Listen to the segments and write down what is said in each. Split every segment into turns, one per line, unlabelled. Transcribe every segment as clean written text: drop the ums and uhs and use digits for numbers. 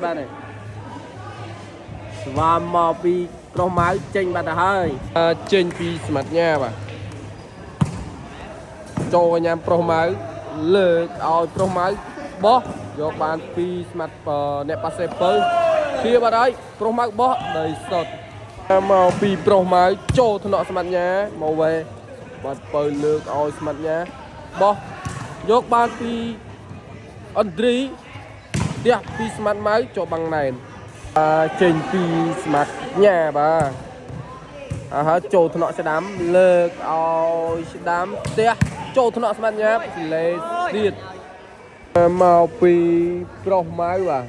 bạn này và mò pi pro máu chênh bạn hơi chênh pi mặt nha bà cho anh em pro máu lơ ao pro máu bó vô bàn pi mặt nẹp passe pơ kia bà đấy pro máu bó đầy sọt mò pi pro máu cho thằng nọ mặt nha màu về bật pơ lơ ao mặt nha bó vô bàn pi Andri dia pi smart máu cho bằng này trên pi smart nhà bà hết chỗ thằng nọ sẽ đám lơ ao sẽ đám dia chỗ thằng nọ smart nhà lấy tiền màu pi pro máu bà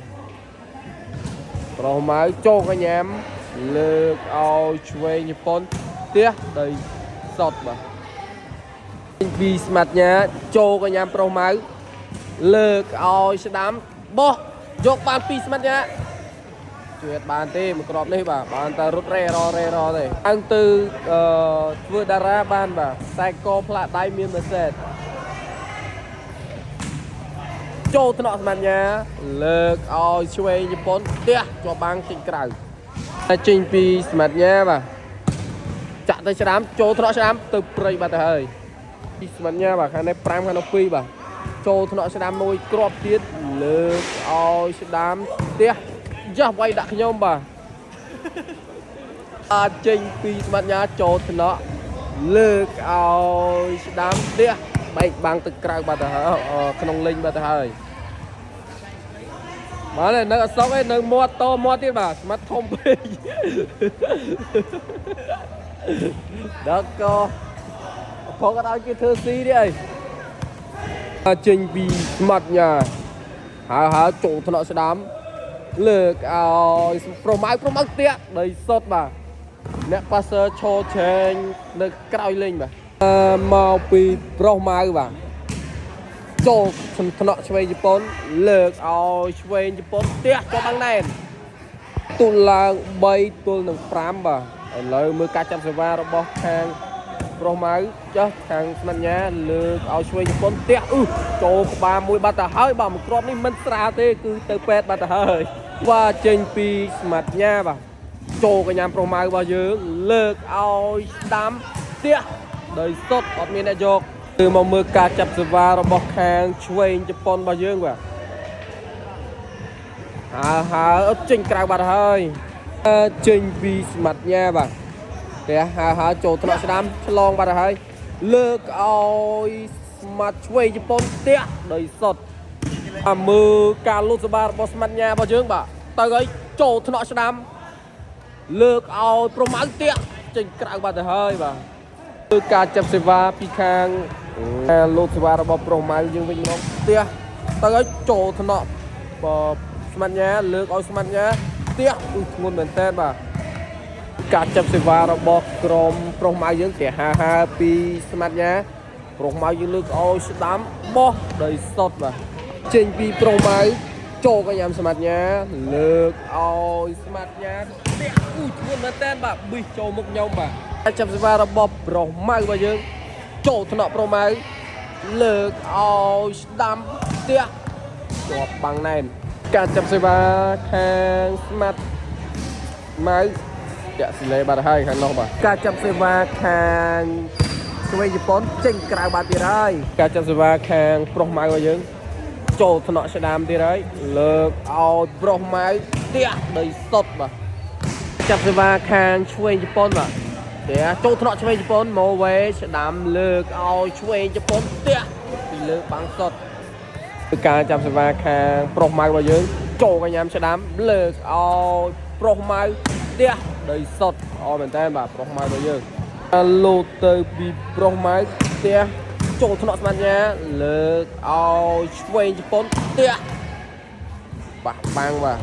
pro máu cho cái nhám lơ ao chơi Nhật Bản dia đầy sọt bà pi smart nhà cho cái nhám pro máu lơ ao sẽ đám bó dọc bàn pi smart nha chuyện bàn tê một cọp này bà bàn ta rút re ro này ăn từ vừa đà ra bàn bà psycho plat đai miên mà sệt cho thằng nọ smart nha lơ ao chơi Nhật Bản tia cho bang chỉnh cào chỉnh pi smart nha bà chặt tay sẽ đám cho thằng nọ sẽ đám từ prey bà hơi pi smart nha bà khán này pram khán nó pi bà cho thằng nọ sẽ đám nuôi crop tiết lơ ao sẽ đám tia giờ quay đặt nhau bà chênh pi mặt nhà cho thằng nọ lơ ao sẽ đám tia bay bằng từ cào bà ta không linh bà ta hơi mà này nó sống ấy nó mua to mua tiết bà mắt thông minh đó co có cái đó cái thơ si đi ơi chênh pi mặt nhà hả chỗ thằng nọ sẽ đám lược pro máu tiết đầy sốt bà nè passer cho chênh được cào lên bà màu pi pro máu bà cho thằng nọ chơi Nhật Bản lược chơi Nhật Bản tiết cho băng này tụi là bay tụi nâng pram bà lời mưa cá chăm sờ va nó bó hàng pro máu chứ hàng mặt nhà lược chơi Nhật Bản tiết cho ba mũi ba ta hơi bà một crop này mình xa thế cứ từ pet ba ta hơi và trên pi mặt nha bà cho cái nhà pro máu bao giờ lược đám tiết đời sốt ở miền Nam Dọc từ màu mưa cá chập sờ va nó bó hàng chơi Nhật Bản bao giờ bà ở trên cào bà hơi trên pi mặt nha bà kìa chỗ thằng sẽ đám long bà hơi lược mặt chơi Nhật Bản tiết đời sốt mưa cá lút ba boss mặt nha bao giờ bà tới cái chỗ thằng nọ sẽ đám lược pro máu tiết trên cào bà hơi bà mưa cá chập sờ va pi khang lút ba pro máu dương vinh nó tiết tới cái chỗ thằng nọ mặt nha lược mặt nha tiết ngon bền tên bà cá chập sờ va pro máu dương kìa pi mặt nha pro máu dương lược sẽ đám bo đầy sốt bà trên pi pro máu cho cái nhám smart nha lược smart nha ngon bền tên bà bị cho một nhau bà chập sờ va pro máu bao giờ cho thằng nọ pro máu lược đám tiết cho bằng này cả chập sờ va hàng smart máu dạ xin lấy bà hai khăn đâu bà cả chập sờ va hàng chơi Nhật Bản trên cào bà tiệt ơi cả chập sờ va hàng pro máu bao giờ cho thằng nọ sẽ đam tiệt đấy lược pro máu tiệt đầy sốt bà chập sờ va hàng chơi Nhật Bản bà để cho thằng nọ chơi Nhật Bản màu về sẽ đam lược chơi Nhật Bản tiệt lược bằng sốt cả chập sờ va hàng pro máu bao giờ cho cái nhám sẽ đam lược pro máu tiệt đầy sốt mình tên bà pro máu bao giờ lô từ bị pro máu tiệt cho thằng nọ smart nha lược chơi Nhật Bản tiệt bà bang bà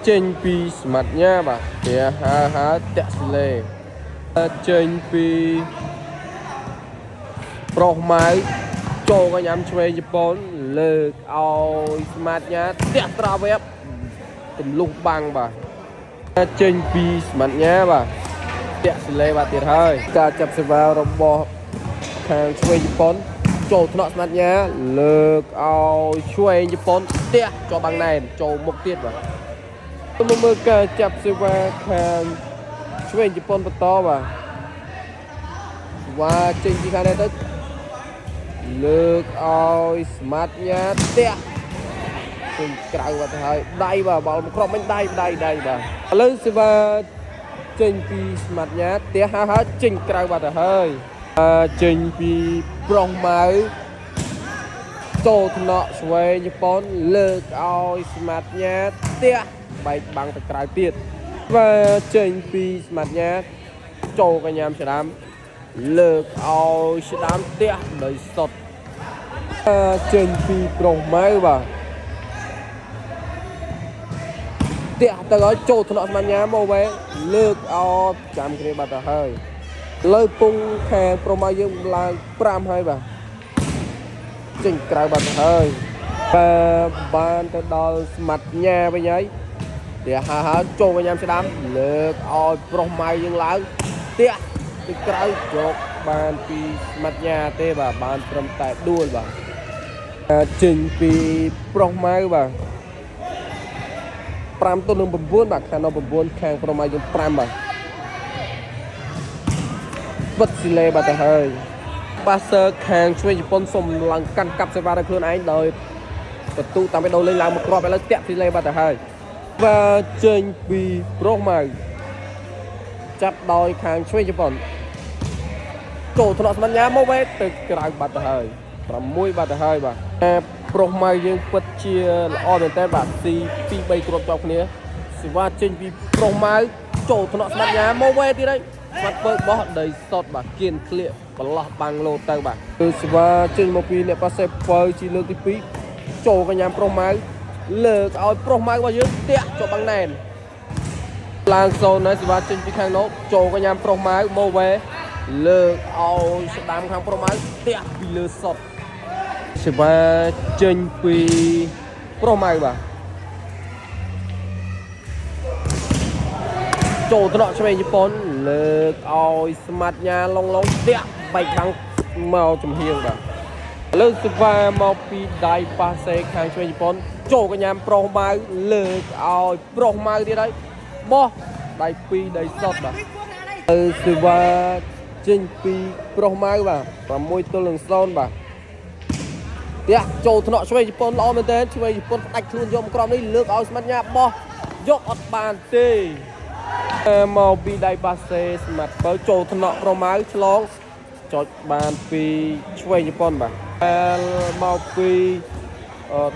trên pi smart nha bà kìa tiệt lê trên pi pro máu cho cái nhám chơi Nhật Bản lược smart nha tiệt tra web tùm lung bang bà trên pi smart nha bà tiệt lê bà tiệt hơi cả chập sờ vào robot hàng chơi Nhật Bản ចូលថ្នាក់ស្មាត់ញ៉ាលើកឲ្យឆ្វេងជប៉ុនផ្ទះជាប់បាំងណែនចូលមុខទៀតបាទមើលការចាប់សេវាខាងឆ្វេងជប៉ុនបន្តបាទវ៉ាចេញពីខាងនេះទៅលើកឲ្យស្មាត់ញ៉ាផ្ទះពេញក្រៅបាត់ទៅហើយដៃបាទបាល់មកគ្រាប់មិញដៃបាទឥឡូវសេវាចេញពីស្មាត់ញ៉ាផ្ទះហើយចេញក្រៅបាត់ទៅហើយចេញពីប្រុសម៉ៅចូលថ្នាក់ឆ្វេងជប៉ុនលើកឲ្យស្មាត់ញ៉ាផ្ទះបែកបាំងទៅក្រៅទៀតចេញពីស្មាត់ញ៉ាចូលកញ្ញាមស្ដាមលើកឲ្យស្ដាមផ្ទះដោយសុតចេញពីប្រុសម៉ៅបាទផ្ទះទៅឲ្យចូលថ្នាក់ស្មាត់ញ៉ាមកវិញលើកឲ្យចាំគ្នាបាត់ទៅហើយលើពងខាងប្រុសម៉ៅយើងឡើង5ហើយបាទចេញក្រៅបាត់ទៅហើយបានទៅដល់ស្មាត់ញ៉ាវិញហើយផ្ទះហើយចូលកញ្ញាមស្ដាមលើកឲ្យប្រុសម៉ៅយើងឡើងផ្ទះទៅក្រៅយកបានពីស្មាត់ញ៉ាទេបាទបានត្រឹមតែដួលបាទចេញពីប្រុសម៉ៅបាទ5 ទល់នឹង 9បាទខាងនោះ9ខាងប្រុសម៉ៅយើង5បាទបិទស៊ីលេបាត់ទៅហើយប៉ាសឺខាងឆ្វេងជប៉ុនសុំឡើងកាន់កាប់សេវាដល់ខ្លួនឯងដោយបន្ទូតាមបេដូរលេងឡើងមកគ្រាប់ឥឡូវតាក់ស៊ីលេបាត់ទៅហើយចេញពីប្រុសម៉ៅចាប់ដោយខាងឆ្វេងជប៉ុនចូលថ្នាក់ស្មាត់ញ៉ាមកវិញទៅក្រៅបាត់ទៅហើយ6បាត់ទៅហើយបាទប្រុសម៉ៅយើងពិតជាល្អមែនតើបាទទី2 3គ្រាប់ជាប់គ្នាសេវាចេញពីប្រុសម៉ៅចូលថ្នាក់ស្មាត់ញ៉ាមកវិញទៀតហើយស្មាត់ពើបោះដីសតបាទគៀនក្លៀកបន្លោះបាំងលោទៅបាទគឺសេវាចេញមកពីអ្នកប៉ាសេពើជាលើកទី2ចូលកញ្ញាប្រុសម៉ៅលើកឲ្យប្រុសម៉ៅរបស់យើងតាក់ជាប់បាំងណែនឡើងសូនហើយសេវាចេញពីខាងនោះចូលកញ្ញាប្រុសម៉ៅមកវិញលើកឲ្យស្ដាំខាងប្រុសម៉ៅតាក់ពីលើសតសេវាចេញពីប្រុសម៉ៅបាទចូលថ្នាក់ឆ្វេងជប៉ុនលើកឲ្យស្មាត់ញ៉ាឡុងតាក់បែកបាំងមកចំហៀងបាទលើកសេវាមកពីដៃប៉ាសេខាងឆ្វេងជប៉ុនចូលកញ្ញាប្រុសម៉ៅលើកឲ្យប្រុសម៉ៅទៀតហើយបោះដៃ2ដៃសតបាទលើកសេវាចេញពីប្រុសម៉ៅបាទ6 ទល់នឹង 0បាទតាក់ចូលថ្នាក់ឆ្វេងជប៉ុនល្អមែនទែនឆ្វេងជប៉ុនផ្ដាច់ខ្លួនយកមកក្រមនេះលើកឲ្យស្មាត់ញ៉ាបោះយកអត់បានទេមកពីដៃប៉ាសេស្មាត់បើចូលថ្នាក់ប្រុសម៉ៅឆ្លងចុចបានពីឆ្វេងជប៉ុនបាទមកពី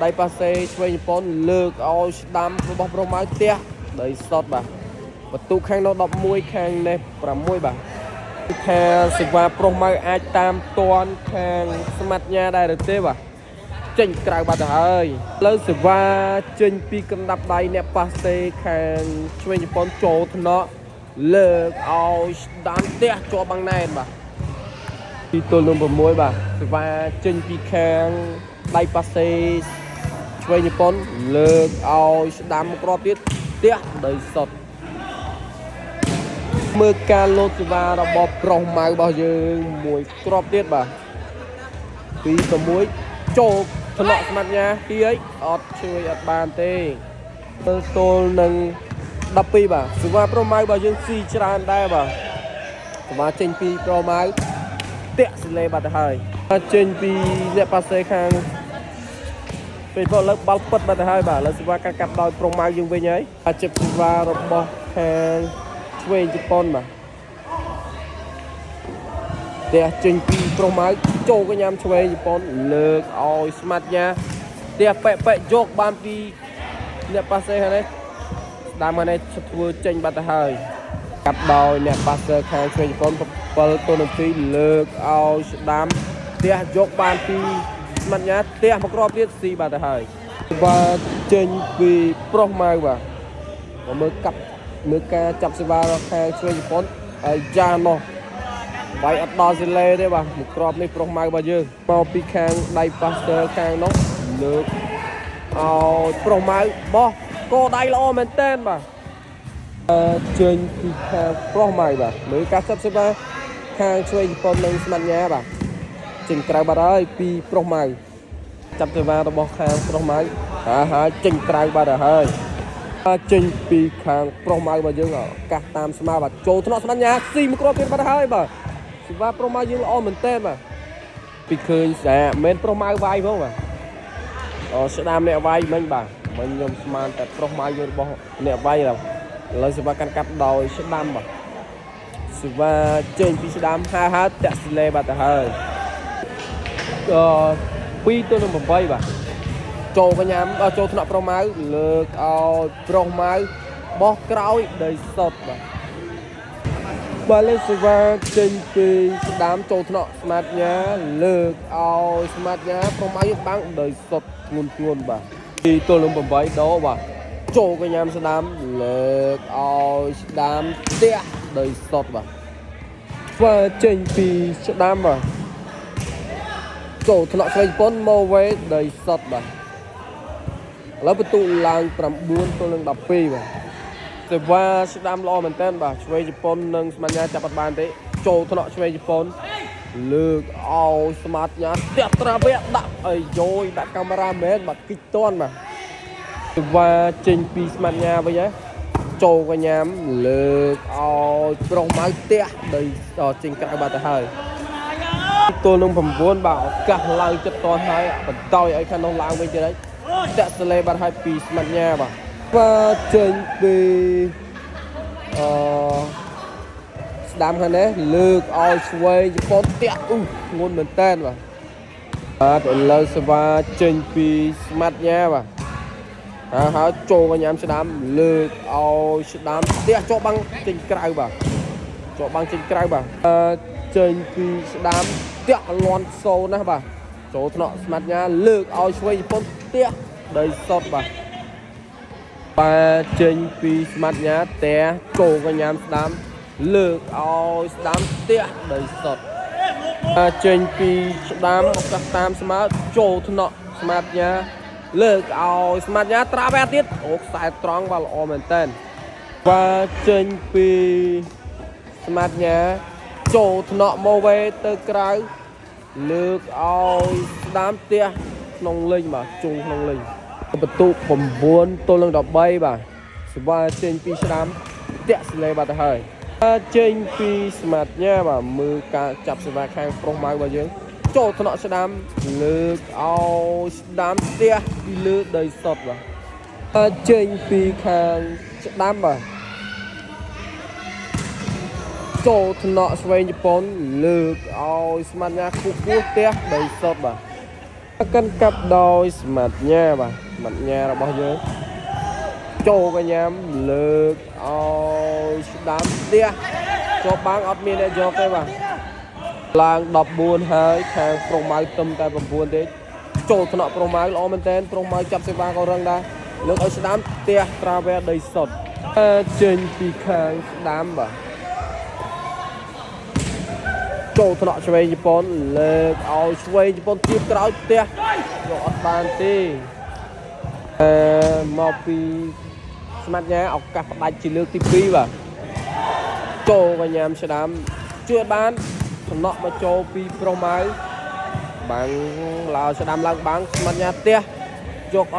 ដៃប៉ាសេឆ្វេងជប៉ុនលើកឲ្យស្ដាំរបស់ប្រុសម៉ៅផ្ទះដីសតបាទបន្ទុកខាងនោះ11ខាងនេះ6បាទថាសេវាប្រុសម៉ៅអាចតាមតាន់ខាងស្មាត់ញ៉ាដែរឬទេបាទចេញក្រៅបាត់ទៅហើយឥឡូវសេវាចេញពីកណ្ដាប់ដៃអ្នកប៉ាសេខាងឆ្វេងជប៉ុនចូលថ្នាក់លើកឲ្យស្ដាំផ្ទះជាប់បាំងណែនបាទទីទល់នឹង6បាទសេវាចេញពីខាងដៃប៉ាសេឆ្វេងជប៉ុនលើកឲ្យស្ដាំគ្រាប់ទៀតផ្ទះដីសតមើលការលោតសេវារបស់ប្រុសម៉ៅរបស់យើងមួយគ្រាប់ទៀតបាទពី6ចូលថ្នាក់ស្មាត់ញ៉ាទៀតអត់ជួយអត់បានទេទល់នឹង12បាទសេវាប្រុសម៉ៅរបស់យើងស៊ីច្រើនដែរបាទសេវាចេញពីប្រុសម៉ៅតាក់ស៊ីលេបាត់ទៅហើយចេញពីអ្នកប៉ាសេខាងពេលព្រោះលើបាល់ពិតបាត់ទៅហើយបាទឥឡូវសេវាកាត់ដោយប្រុសម៉ៅយើងវិញហើយជិបសេវារបស់ខាងឆ្វេងជប៉ុនបាទតែចេញពីប្រុសម៉ៅចូលកញ្ញាឆ្វេងជប៉ុនលើកឲ្យស្មាត់ញ៉ាតែប៉ែយកបានពីអ្នកប៉ាសេហ្នឹងស្ដាំហ្នឹងធ្វើចេញបាត់ទៅហើយកាត់ដោយអ្នកប៉ាសេខាងឆ្វេងជប៉ុន7 ទល់នឹង 2លើកឲ្យស្ដាំផ្ទះយកបានពីស្មាត់ញ៉ាផ្ទះមកគ្រាប់ទៀតស៊ីបាត់ទៅហើយបាទចេញពីប្រុសម៉ៅបាទមើលការចាប់សេវារបស់ខាងឆ្វេងជប៉ុនហើយយ៉ាណោះបាយអត់ដល់ស៊ីលេទេបាទមួយគ្រាប់នេះប្រុសម៉ៅរបស់យើងមកពីខាងដៃប៉ាស្ទ័រខាងនោះលើកឲ្យប្រុសម៉ៅបោះកោដៃល្អមែនតើបាទចេញពីខាងប្រុសម៉ៅបាទមើលការចាប់សេវាខាងឆ្វេងជប៉ុននិងស្មាត់ញ៉ាបាទ ចេញក្រៅបាត់ហើយពីប្រុសម៉ៅចាប់ទៅវារបស់ខាងប្រុសម៉ៅហើយចេញក្រៅបាត់ហើយចេញពីខាងប្រុសម៉ៅរបស់យើងឱកាសតាមស្មាបាទចូលថ្នាក់ស្មាញ៉ាស៊ីមួយគ្រាប់ទៀតបាត់ហើយបាទសេវាប្រុសម៉ៅយើងល្អមែនតើបាទពីឃើញតែមិនប្រុសម៉ៅវាយផងបាទស្ដាមអ្នកវាយមិញបាទមិញខ្ញុំស្មានតែប្រុសម៉ៅយើងរបស់អ្នកវាយឥឡូវសេវាកាន់កាប់ដោយស្ដាំបាទសេវាចេញពីស្ដាំហើយតាក់ស្លេបាត់ទៅហើយ2 ទៅ 8 បាទចូលកញ្ញាចូលថ្នាក់ប្រុសម៉ៅលើកឲ្យប្រុសម៉ៅបោះក្រោយដោយសុតបាទលេសេវាចេញពីស្ដាំចូលថ្នាក់ស្មាតញ៉ាលើកឲ្យស្មាតញ៉ាប្រុសម៉ៅយើងបាំងដោយសុតធ្ងន់បាទ2 ទៅ 8 ដោបាទចូលកញ្ញាស្ដាំលើកឲ្យស្ដាំផ្ទះដោយសុតបាទចេញពីស្ដាំបាទចូលថ្នាក់ស្រីជប៉ុនមកវេដោយសុតបាទឥឡូវបន្ទុកឡើង9 ទៅ 12បាទសេវាស្ដាំល្អមែនតើបាទឆ្វេងជប៉ុននិងស្មាញ់ចាប់អត់បានទេចូលថ្នាក់ឆ្វេងជប៉ុនលើកឲ្យស្មាតញ៉ាស្ទះត្រាវៈដាក់អីយោយដាក់កាមេរ៉ាមែនបាទគិចតន់បាទសេវាចេញពីស្មាតញ៉ាវិញហ៎ចូលកញ្ញាលើកឲ្យប្រុសម៉ៅផ្ទះដោយចេញក្រៅបាត់ទៅហើយទល់នឹង9បាទឱកាសឡើងចិត្តតន់ហើយបន្តឲ្យខាងនោះឡើងវិញទៀតហើយតាក់សលេបាត់ហើយពីស្មាត់ញ៉ាបាទចេញពីស្ដាំខាងនេះលើកឲ្យឆ្វេងជប៉ុនតាក់ធ្ងន់មែនតើបាទឥឡូវសេវាចេញពីស្មាត់ញ៉ាបាទហើយចូលកញ្ញាស្ដាំលើកឲ្យស្ដាំផ្ទះជាប់បាំងចេញក្រៅបាទជាប់បាំងចេញក្រៅបាទចេញពីស្ដាំតាក់លន់សូនណាបាទចូលថ្នាក់ស្មាត់ញ៉ាលើកឲ្យឆ្វេងជប៉ុនផ្ទះដោយសុតបាទចេញពីស្មាត់ញ៉ាតែចូលកញ្ញាស្ដាំលើកឲ្យស្ដាំផ្ទះដោយសុតចេញពីស្ដាំឱកាសតាមស្មើចូលថ្នាក់ស្មាត់ញ៉ាលើកឲ្យស្មាត់ញ៉ាត្រាវ៉ាទៀតខ្សែត្រង់បាទល្អមែនតើចេញពីស្មាត់ញ៉ាចូលថ្នាក់មកវេទៅក្រៅលើកឲ្យស្ដាំផ្ទះក្នុងលេងបាទជុងក្នុងលេងបន្ទុក9 ទល់នឹង 13បាទសេវាចេញពីស្ដាំតាក់ស្លេបាត់ទៅហើយចេញពីស្មាត់ញ៉ាបាទមើលការចាប់សេវាខាងប្រុសម៉ៅរបស់យើងចូលថ្នាក់ស្ដាំលើកឲ្យស្ដាំផ្ទះពីលើដោយសុតបាទចេញពីខាងស្ដាំបាទចូលថ្នាក់ឆ្វេងជប៉ុនលើកឲ្យស្មាត់ញ៉ាខ្ពស់ផ្ទះដោយសុតបាទកាន់កាប់ដោយស្មាត់ញ៉ាបាទស្មាត់ញ៉ារបស់យើងចូលកញ្ញាលើកឲ្យស្ដាំផ្ទះជាប់បាំងអត់មានអ្នកយកទេបាទឡើង14ហើយខាងប្រុសម៉ៅទឹមតែ9ទេចូលថ្នាក់ប្រុសម៉ៅល្អមែនតើប្រុសម៉ៅចាប់សេវាក៏រឹងដែរលើកឲ្យស្ដាំផ្ទះត្រាវ៉ែដោយសុតចេញពីខាងស្ដាំបាទចូលថ្នាក់ឆ្វេងជប៉ុនលើកឲ្យឆ្វេងជប៉ុនទៀបក្រោយផ្ទះយកអត់បានទេមកពីស្មាត់ញ៉ាឱកាសផ្ដាច់ជាលើកទី2បាទចូលកញ្ញាស្ដាំជួយបានសំណក់មកចូលពីប្រុសម៉ៅបាំងឡើស្ដាំឡើងបាំងស្មាត់ញ៉ាផ្ទះយកអ